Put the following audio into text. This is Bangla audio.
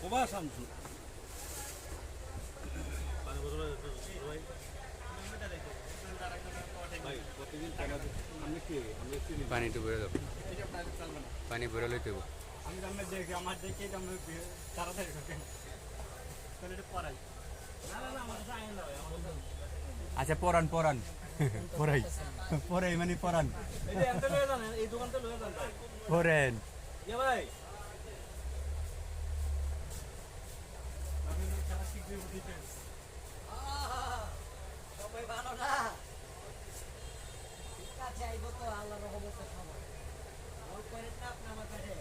কবা শামসু পানি একটু ভরে দাও পানি ভরে লইতে হবে আমি জানলে দেখি আমার দেখে তাড়াতাড়ি ঢোকেন তাহলে এটা পড়াই আচ্ছা পরান পরান পরাই পরাই মানে পরান এই দোকানটা লয়ে যান পরেন ভাই সবাই ভালো না ঠিক আছে আইব তো আল্লাহ রহমতে সবাই করেন না আপনি আমার কাছে